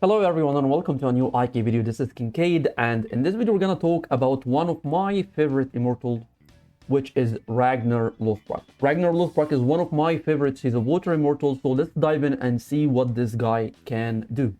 Hello everyone and welcome to a new IK video. This is Kincaid, and in this video we're gonna talk about one of my favorite immortals, which is Ragnar Lothbrok. Ragnar Lothbrok is one of my favorites. He's a water immortal, so let's dive in and see what this guy can do.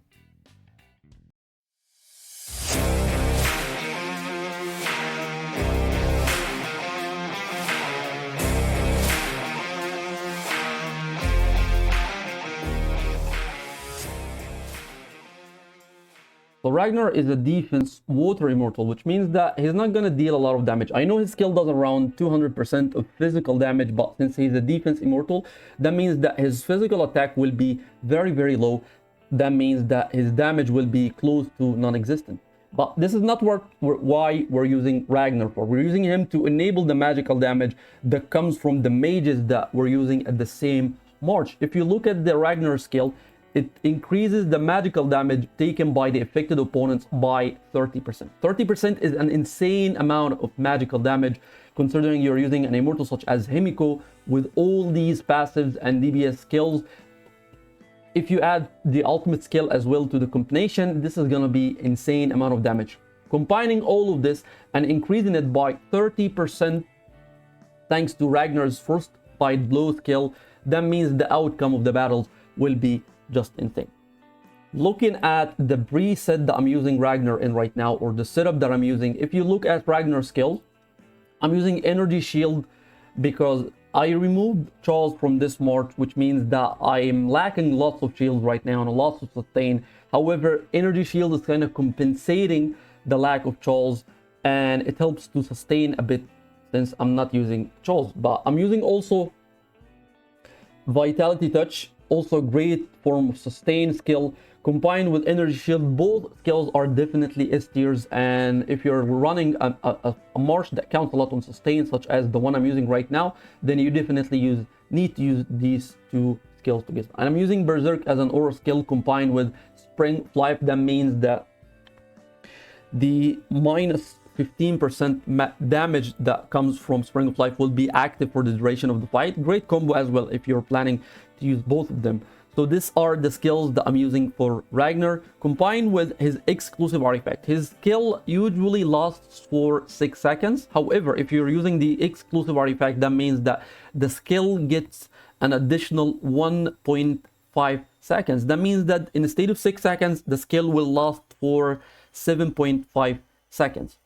So Ragnar is a defense water immortal, which means that he's not going to deal a lot of damage. I know his skill does around 200% of physical damage, but since he's a defense immortal, that means that his physical attack will be very low. That means that his damage will be close to non-existent. But this is not why we're using Ragnar for. We're using him to enable the magical damage that comes from the mages that we're using at the same march. If you look at the Ragnar skill, it increases the magical damage taken by the affected opponents by 30%. 30% is an insane amount of magical damage, considering you're using an immortal such as Himiko with all these passives and DPS skills. If you add the ultimate skill as well to the combination, this is going to be insane amount of damage. Combining all of this and increasing it by 30% thanks to Ragnar's first fight blow skill, that means the outcome of the battles will be just insane. Looking at the preset that I'm using Ragnar in right now, or the setup that I'm using, if you look at Ragnar's skills, I'm using energy shield because I removed Charles from this march, which means that I'm lacking lots of shields right now and lots of sustain. However, energy shield is kind of compensating the lack of Charles, and it helps to sustain a bit since I'm not using Charles. But I'm using also Vitality Touch, also a great form of sustain skill combined with energy shield. Both skills are definitely S tiers, and if you're running a march that counts a lot on sustain, such as the one I'm using right now, then you definitely need to use these two skills together. And I'm using Berserk as an aura skill combined with Spring Flight. That means that the minus 15% damage that comes from Spring of Life will be active for the duration of the fight. Great combo as well if you're planning to use both of them. So these are the skills that I'm using for Ragnar, combined with his exclusive artifact. His skill usually lasts for 6 seconds. However, if you're using the exclusive artifact, that means that the skill gets an additional 1.5 seconds. That means that instead of 6 seconds, the skill will last for 7.5 seconds.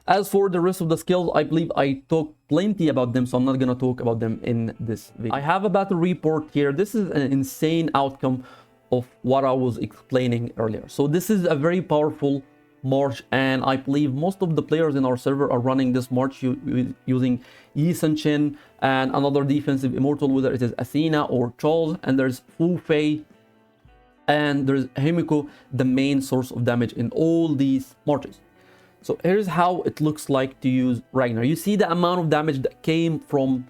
As for the rest of the skills, I believe I talked plenty about them, so I'm not going to talk about them in this video. I have a battle report here. This is an insane outcome of what I was explaining earlier. So this is a very powerful march, and I believe most of the players in our server are running this march using Yi Sun-Shin and another defensive immortal, whether it is Athena or Charles, and there's Fu Fei and there's Himiko, the main source of damage in all these marches. So here's how it looks like to use Ragnar. You see the amount of damage that came from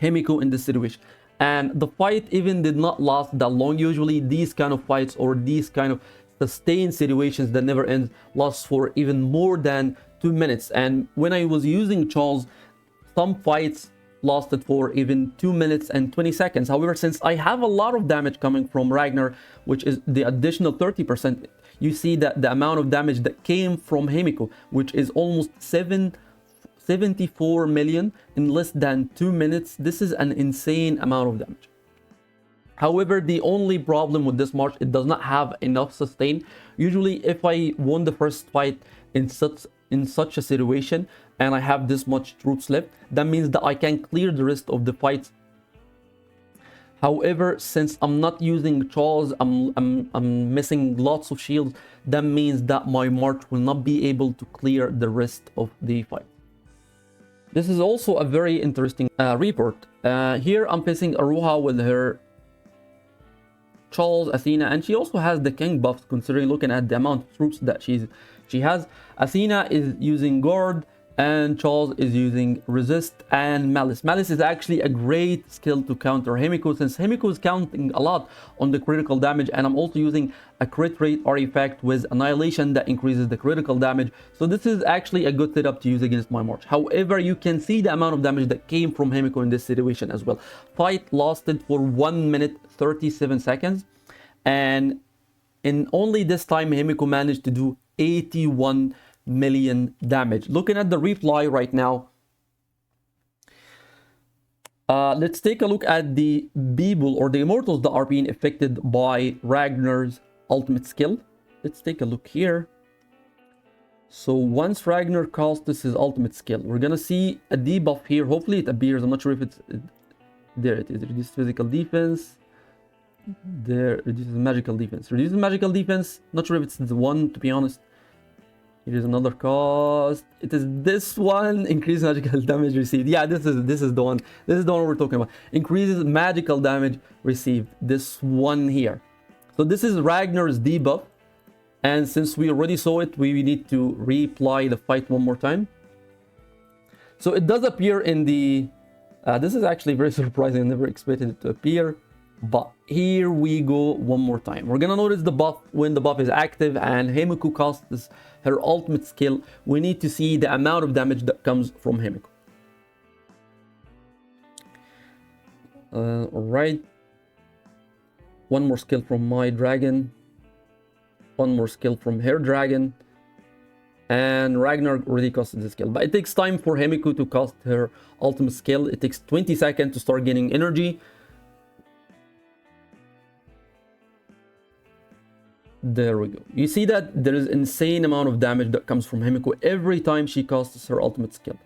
Himiko in this situation. And the fight even did not last that long. Usually these kind of fights or these kind of sustained situations that never end last for even more than 2 minutes. And when I was using Charles, some fights lasted for even 2 minutes and 20 seconds. However, since I have a lot of damage coming from Ragnar, which is the additional 30%, you see that the amount of damage that came from Himiko, which is almost 74 million in less than 2 minutes. This is an insane amount of damage. However, the only problem with this march, it does not have enough sustain. Usually, if I won the first fight in such a situation and I have this much troops left, that means that I can clear the rest of the fights. However, since I'm not using Charles, I'm missing lots of shields. That means that my march will not be able to clear the rest of the fight. This is also a very interesting report. Here I'm facing Aruha with her Charles, Athena, and she also has the king buffs, considering looking at the amount of troops that she has. Athena is using guard, and Charles is using resist and malice. Malice is actually a great skill to counter Himiko, since Himiko is counting a lot on the critical damage, and I'm also using a crit rate artifact with annihilation that increases the critical damage. So this is actually a good setup to use against my march. However, you can see the amount of damage that came from Himiko in this situation as well. Fight lasted for 1 minute 37 seconds, and and only this time Himiko managed to do 81 million damage. Looking at the reply right now, let's take a look at the people or the immortals that are being affected by Ragnar's ultimate skill. Let's take a look here. So once Ragnar casts his ultimate skill, we're gonna see a debuff here. Hopefully it appears. I'm not sure if it's there. It is. Reduce physical defense. There, reduces magical defense. Reduces magical defense. Not sure if it's the one, to be honest. Here is another cost. It is this one. Increase magical damage received. Yeah, this is the one. This is the one we're talking about. Increases magical damage received. This one here. So this is Ragnar's debuff. And since we already saw it, we need to reapply the fight one more time. So it does appear in the... this is actually very surprising. I never expected it to appear. But here we go one more time. We're gonna notice the buff when the buff is active and Himiko casts her ultimate skill. We need to see the amount of damage that comes from Himiko. Alright. One more skill from my dragon. One more skill from her dragon. And Ragnar already casted the skill. But it takes time for Himiko to cast her ultimate skill. It takes 20 seconds to start gaining energy. There we go. You see that there is insane amount of damage that comes from Himiko every time she casts her ultimate skill.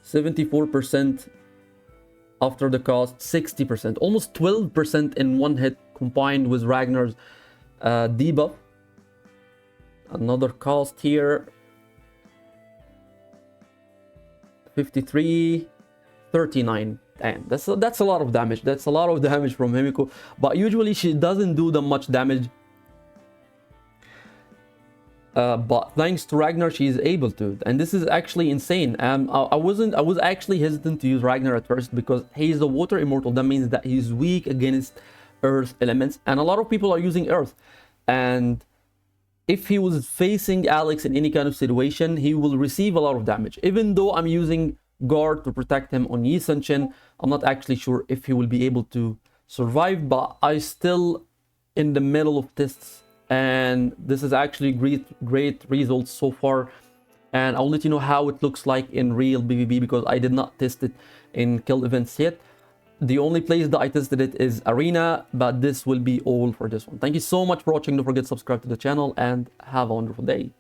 %74% after the cost, 60%, almost 12% in one hit combined with Ragnar's debuff. Another cost here, 53, 39. And that's a lot of damage. That's a lot of damage from Himiko, but usually she doesn't do that much damage. But thanks to Ragnar, she is able to, and this is actually insane. I was actually hesitant to use Ragnar at first because he's a water immortal. That means that he's weak against earth elements, and a lot of people are using earth. And if he was facing Alex in any kind of situation, he will receive a lot of damage. Even though I'm using guard to protect him on Yi Sun-Shin, I'm not actually sure if he will be able to survive, but I still in the middle of tests, and this is actually great results so far, and I'll let you know how it looks like in real PvP because I did not test it in kill events yet. The only place that I tested it is arena, but this will be all for this one. Thank you so much for watching. Don't forget to subscribe to the channel and have a wonderful day.